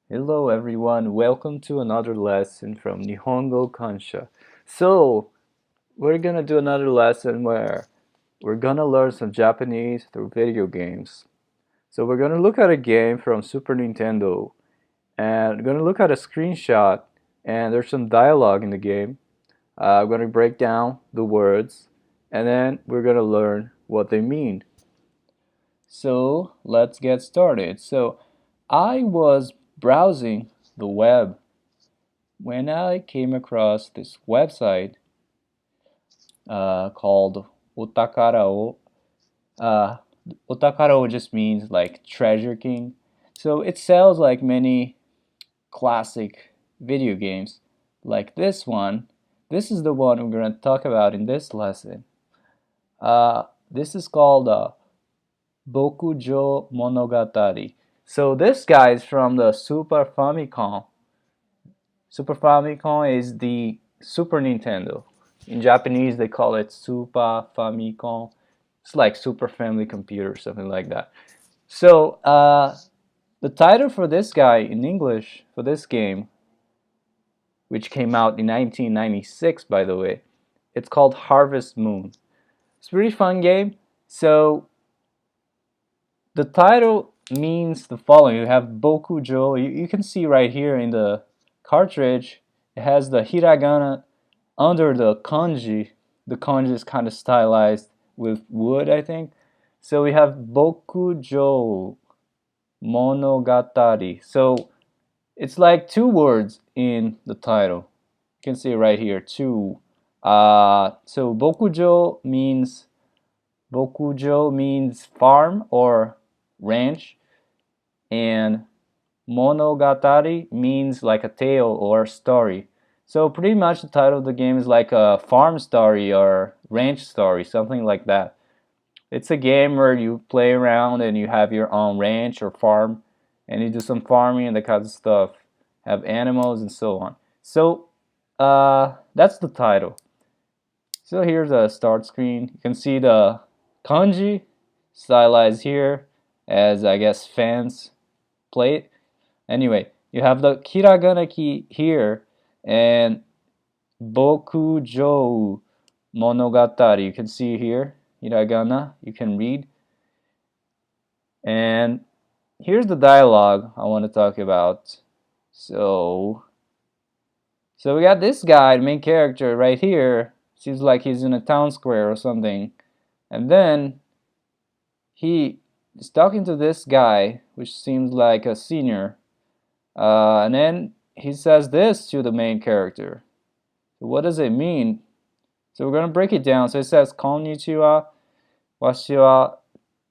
Hello everyone, welcome to another lesson from Nihongo Kansha. So, we're gonna do another lesson where we're gonna learn some Japanese through video games. So we're gonna look at a game from Super Nintendo and we're gonna look at a screenshot and there's some dialogue in the game. I'm gonna break down the words and then we're gonna learn what they mean. So let's get started. So I was browsing the web when I came across this website called Otakarao. Uh, Otakarao just means like treasure king. So it sells like many classic video games like this one. This is the one we're going to talk about in this lesson. This is called Bokujo Monogatari. So this guy is from the Super Famicom. Super Famicom is the Super Nintendo. In Japanese, they call it Super Famicom. It's like Super Family Computer, something like that. So, the title for this guy in English for this game, which came out in 1996, by the way, it's called Harvest Moon. It's a pretty fun game. So, the title means the following. You have Bokujo. You can see right here in the cartridge, it has the hiragana under the kanji. The kanji is kind of stylized with wood, I think. So we have Bokujo Monogatari. So it's like two words in the title. You can see it right here, two. So Bokujo means farm or ranch, and Monogatari means like a tale or story. So pretty much the title of the game is like a farm story or ranch story, something like that. It's a game where you play around and you have your own ranch or farm and you do some farming and that kind of stuff. Have animals and so on. So that's the title. So here's a start screen. You can see the kanji stylized here as I guess fans play it. Anyway, you have the hiragana key here and Bokujo Monogatari. You can see here, hiragana, you can read. And here's the dialogue I want to talk about. So, so we got this guy, the main character right here. Seems like he's in a town square or something. And then he is talking to this guy, which seems like a senior. And then he says this to the main character. So what does it mean? So we're going to break it down. So it says, Konnichiwa, washi wa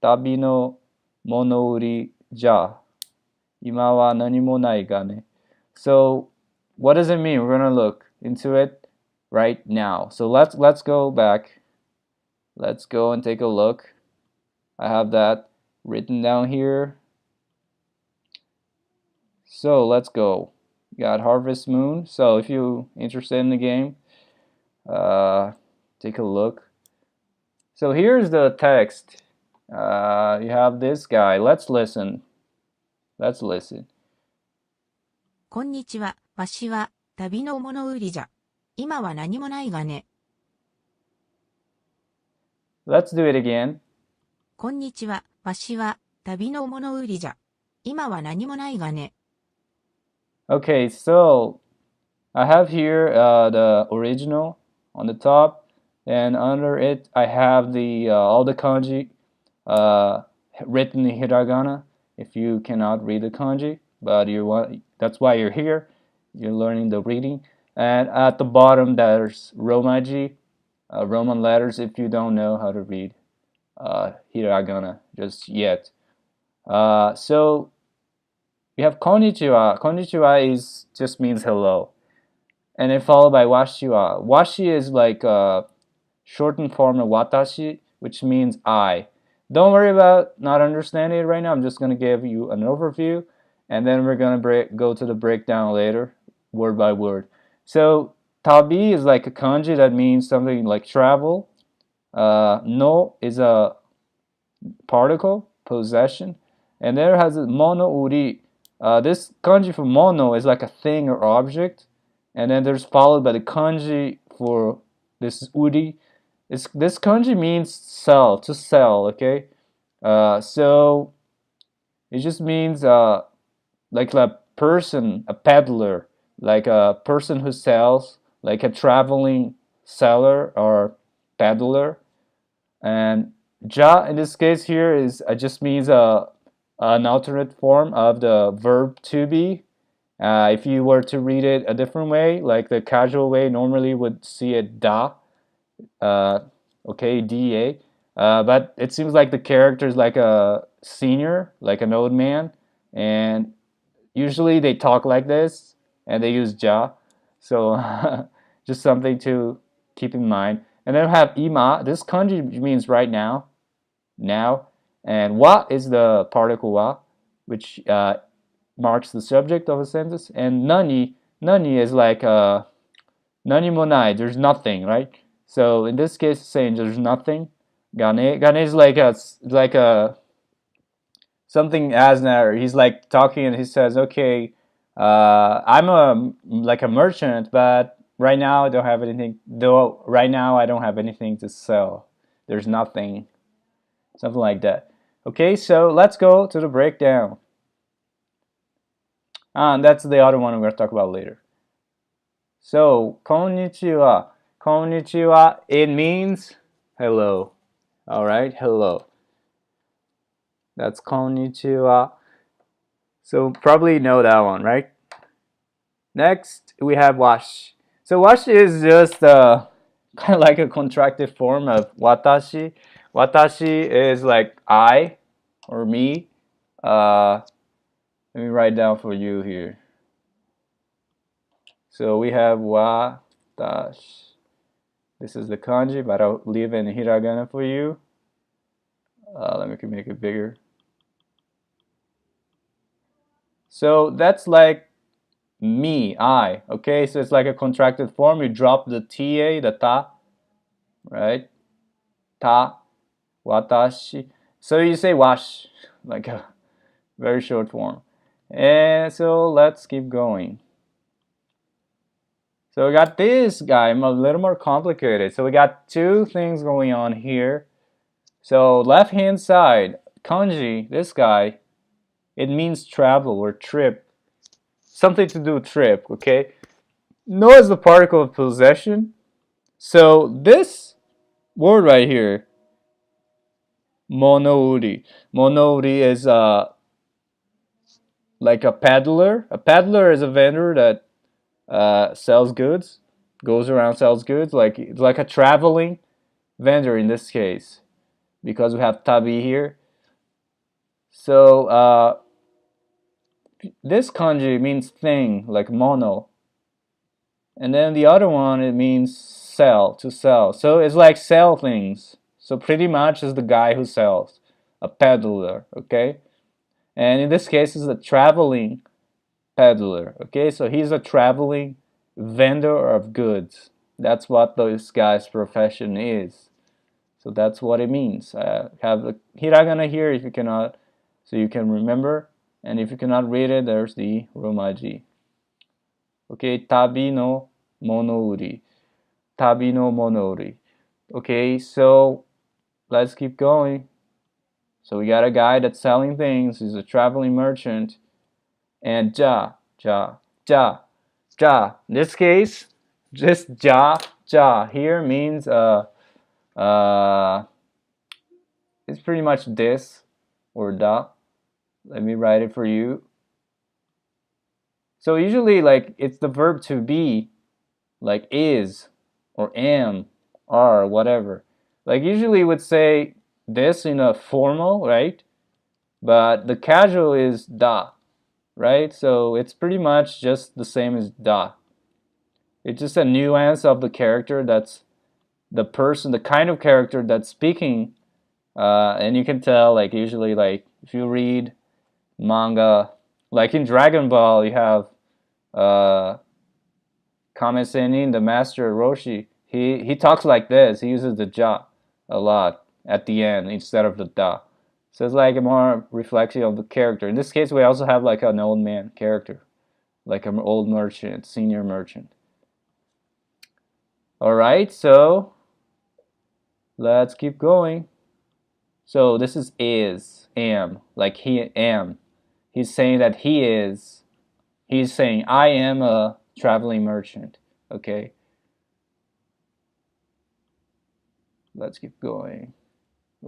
tabi no monouri ja. Ima wa nani mo nai ga ne. So what does it mean? We're going to look into it right now. So let's go back. Let's go and take a look. I have that written down here. So let's go. Got Harvest Moon. So if you're interested in the game, take a look. So here's the text. You have this guy. Let's listen. Let's listen. こんにちは、わしは、旅の物売りじゃ。今は何もないがね。Let's do it again. こんにちは、わしは、旅の物売りじゃ。今は何もないがね。Okay, so I have here the original on the top, and under it I have the all the kanji written in hiragana. If you cannot read the kanji, but that's why you're here. You're learning the reading. And at the bottom there's romaji, Roman letters. If you don't know how to read hiragana just yet, so we have konnichiwa. Konnichiwa is just means hello, and then followed by washi wa. Washi is like a shortened form of watashi, which means I. Don't worry about not understanding it right now. I'm just gonna give you an overview, and then we're gonna go to the breakdown later, word by word. So tabi is like a kanji that means something like travel. No is a particle, possession, and there has a mono uri. This kanji for mono is like a thing or object, and then there's followed by the kanji for this uri. This kanji means sell, to sell, okay? So it just means like a person, a peddler, like a person who sells, like a traveling seller or peddler. And ja in this case here is just means an alternate form of the verb to be. If you were to read it a different way, like the casual way, normally would see it da, uh, okay, da. But it seems like the character is like a senior, like an old man, and usually they talk like this and they use ja. So just something to keep in mind. And then we have ima. This kanji means right now, now. And wa is the particle wa, which marks the subject of a sentence. And nani is like nani mo nai, there's nothing, right? So in this case, saying there's nothing. Gane is like a something Asner. He's like talking and he says, "Okay, I'm a like a merchant, but right now I don't have anything. Though right now I don't have anything to sell. There's nothing, something like that." Okay, so let's go to the breakdown. And that's the other one we're gonna talk about later. So, konnichiwa. Konnichiwa. It means hello. All right, hello. That's konnichiwa. So probably know that one, right? Next, we have wash. So wash is just kind of like a contracted form of watashi. Watashi is like I or me. Uh, Let me write down for you here. So we have watashi. This is the kanji, but I'll leave in hiragana for you. Let me make it bigger. So that's like me, I. Okay, so it's like a contracted form. You drop the ta, the ta, right? Ta, watashi. So you say wash, like a very short form. And so let's keep going. So we got this guy, a little more complicated. So we got two things going on here. So left hand side, kanji, this guy, it means travel or trip. Something to do with trip, okay? No is the particle of possession. So this word right here, monouri. Monouri is like a peddler. A peddler is a vendor that sells goods, goes around sells goods. Like it's like a traveling vendor in this case, because we have tabi here. So this kanji means thing, like mono, and then the other one it means sell, to sell. So it's like sell things. So pretty much is the guy who sells, a peddler, okay? And in this case, it's a traveling peddler. Okay, so he's a traveling vendor of goods. That's what this guy's profession is. So that's what it means. Have the hiragana here if you cannot, so you can remember. And if you cannot read it, there's the romaji. Okay, tabi no monouri. Tabi no monouri. Okay, so let's keep going. So we got a guy that's selling things. He's a traveling merchant. And ja, ja, ja, ja. In this case, just ja, ja here means it's pretty much this or da. Let me write it for you. So usually like it's the verb to be, like is or am, are, whatever. Like usually would say this in a formal, right? But the casual is da, right? So it's pretty much just the same as da. It's just a nuance of the character that's the person, the kind of character that's speaking. And you can tell, like, usually, like, if you read manga, like in Dragon Ball, you have Kame Sennin, the master Roshi. He talks like this. He uses the ja a lot at the end instead of the da. So it's like a more reflection of the character. In this case, we also have like an old man character, like an old merchant, senior merchant. All right, so let's keep going. So this is, am, like he am. He's saying that he is. He's saying I am a traveling merchant. Okay. Let's keep going.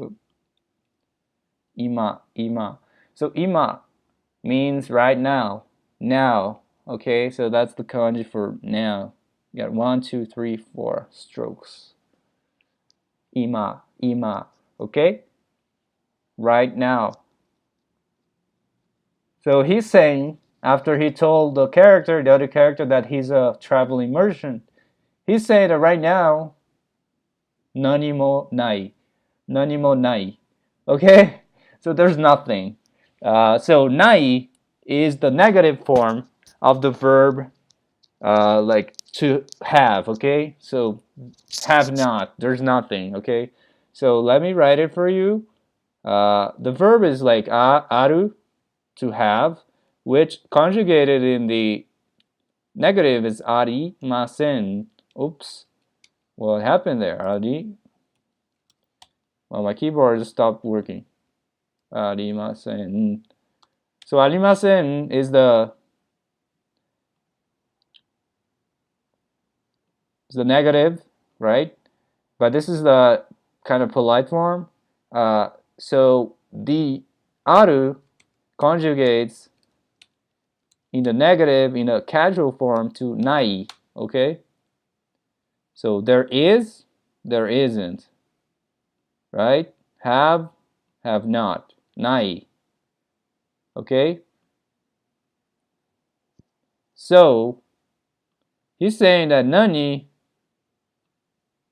Oop. Ima. So ima means right now. Now. Okay, so that's the kanji for now. You got 1, 2, 3, 4 strokes. Ima. Okay? Right now. So he's saying, after he told the other character, that he's a traveling merchant, he's saying that right now, nani mo nai. Nani mo nai. Okay? So there's nothing. So nai is the negative form of the verb like to have, okay? So have not, there's nothing, okay? So let me write it for you. The verb is like aru, to have, which conjugated in the negative is arimasen. Oops, what happened there? Well, my keyboard just stopped working. Arimasen. So arimasen is the negative, right? But this is the kind of polite form. So the aru conjugates in the negative in a casual form to nai, okay? So there is, there isn't, right? Have not, nai, okay? So he's saying that nani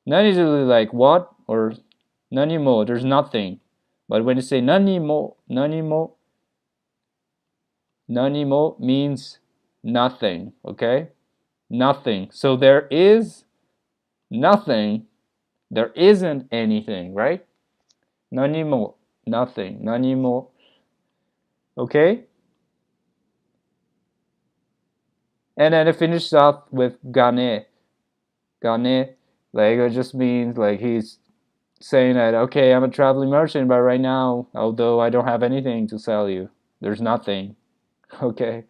is really like what, or nani mo, there's nothing. But when you say nani mo means nothing, okay? Nothing. So there is nothing, there isn't anything, right? Nani mo, nothing. Nani mo, okay? And then it finishes off with gane. Gane, like it just means like he's saying that, okay, I'm a traveling merchant, but right now, although I don't have anything to sell you, there's nothing, okay?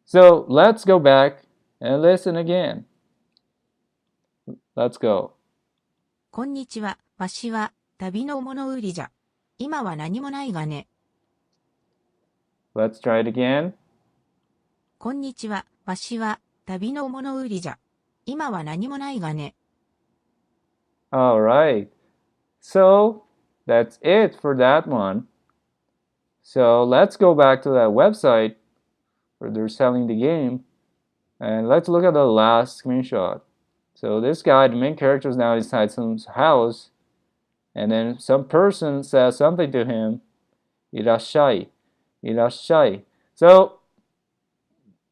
So let's go back and listen again. Let's go. こんにちは、わしは旅の物売りじゃ。今は何もないがね。Let's try it again. こんにちは、わしは旅の物売りじゃ。今は何もないがね。All right. So that's it for that one. So let's go back to that website where they're selling the game, and let's look at the last screenshot. So this guy, the main character, is now inside some house, and then some person says something to him. Irashai. So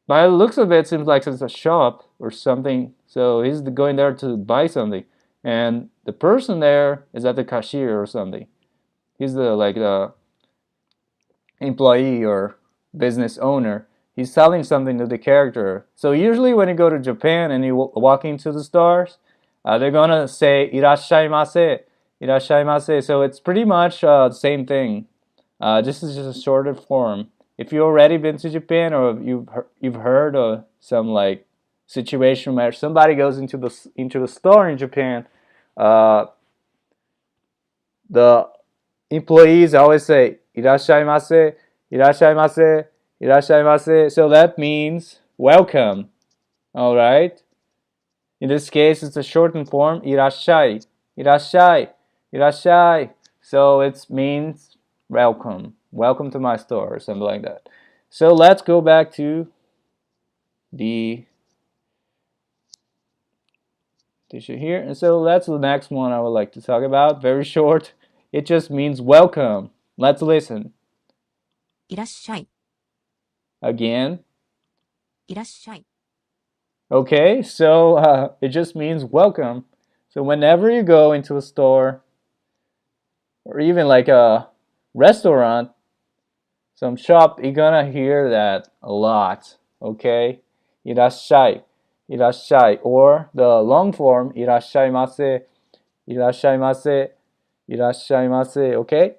by the looks of it, it seems like it's a shop or something. So he's going there to buy something, and the person there is at the cashier or something. He's the employee or business owner. He's selling something to the character. So usually when you go to Japan and you walk into the stores, they're gonna say irashaimase. So it's pretty much the same thing. This is just a shorter form. If you've already been to Japan, or you've heard of some like situation where somebody goes into the store in Japan, the employees always say irashaimase, irashaimase, irashaimase. So that means welcome. All right. In this case, it's a shortened form, irashai, irashai. So it means welcome, welcome to my store, or something like that. So let's go back to the tissue here. And so that's the next one I would like to talk about. Very short. It just means welcome. Let's listen. いらっしゃい。 Again. いらっしゃい。 Okay, so it just means welcome. So whenever you go into a store, or even like a restaurant, some shop, you're gonna hear that a lot. Okay? いらっしゃい, いらっしゃい, or the long form いらっしゃいませ, いらっしゃいませ, いらっしゃいませ. Okay?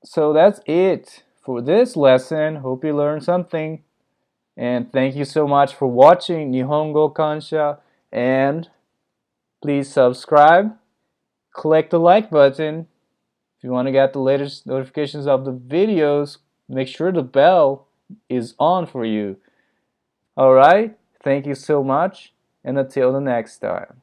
So that's it for this lesson. Hope you learned something. And thank you so much for watching Nihongo Kansha. And please subscribe, click the like button. If you want to get the latest notifications of the videos, make sure the bell is on for you. Alright, thank you so much, and until the next time.